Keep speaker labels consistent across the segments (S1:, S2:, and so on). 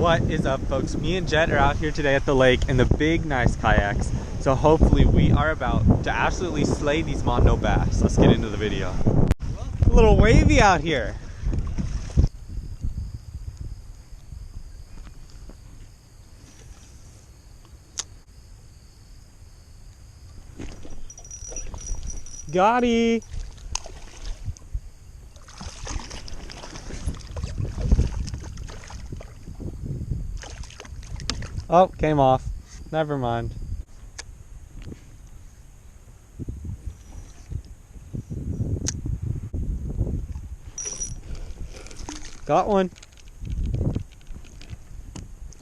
S1: What is up, folks? Me and Jet are out here today at the lake in the big nice kayaks. So hopefully we are about to absolutely slay these mondo bass. Let's get into the video. A little wavy out here. Gotti! Oh, came off. Never mind. Got one.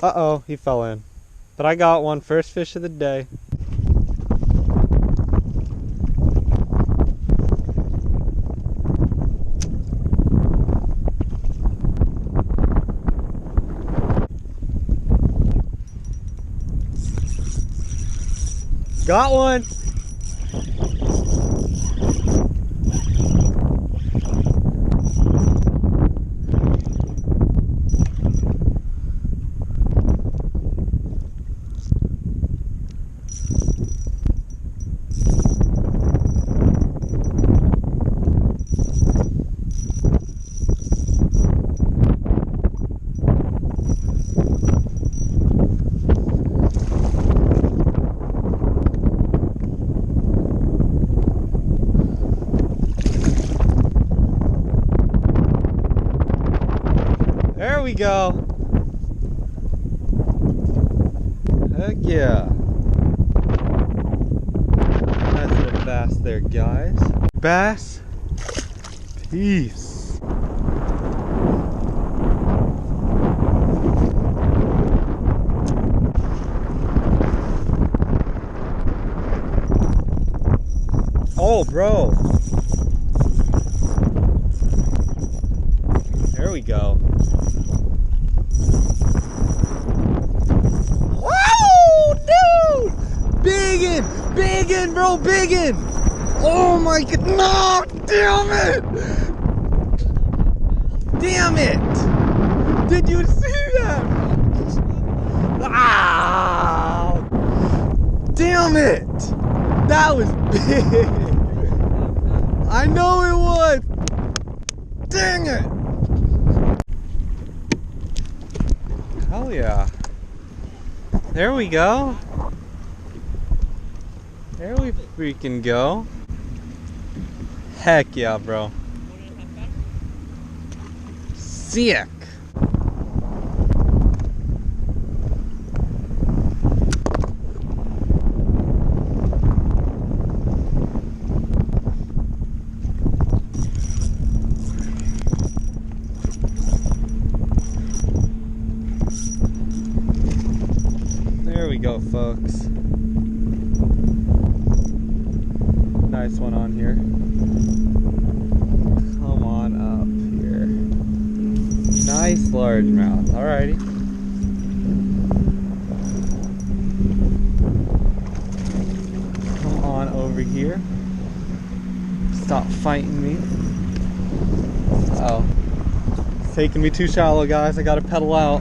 S1: Uh-oh, he fell in. But I got one. First fish of the day. Got one. There we go. Heck yeah. Nice little bass there, guys. Bass. Peace. Oh, bro. There we go. Biggin, bro, biggin! Oh my god, no! Damn it! Damn it! Did you see that? Ah! Damn it! That was big! I know it was! Dang it! Hell yeah. There we go. There we freaking go. Heck yeah, bro. Sick. There we go, folks. Nice one on here. Come on up here. Nice largemouth. Alrighty. Come on over here. Stop fighting me. Uh oh. It's taking me too shallow, guys. I gotta pedal out.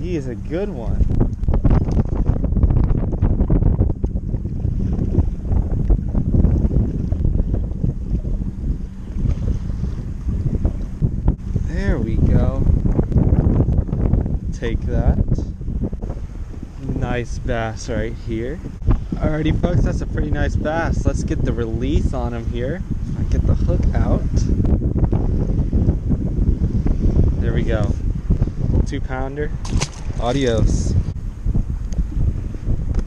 S1: He is a good one. There we go. Take that. Nice bass right here. Alrighty, folks, that's a pretty nice bass. Let's get the release on him here. Get the hook out. There we go. 2-pounder. Adios.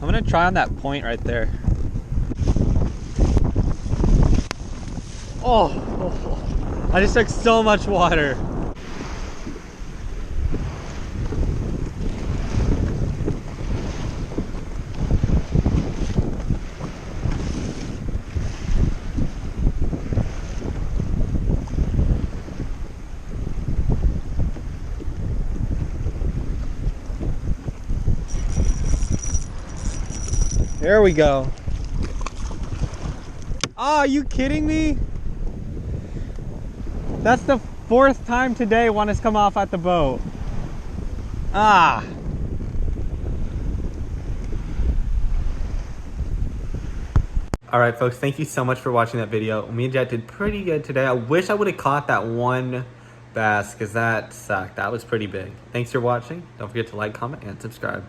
S1: I'm gonna try on that point right there. Oh, I just took so much water. There we go. Oh, are you kidding me? That's the 4th time today one has come off at the boat. Ah. All right, folks, thank you so much for watching that video. Me and Jet did pretty good today. I wish I would have caught that one bass because that sucked. That was pretty big. Thanks for watching. Don't forget to like, comment, and subscribe.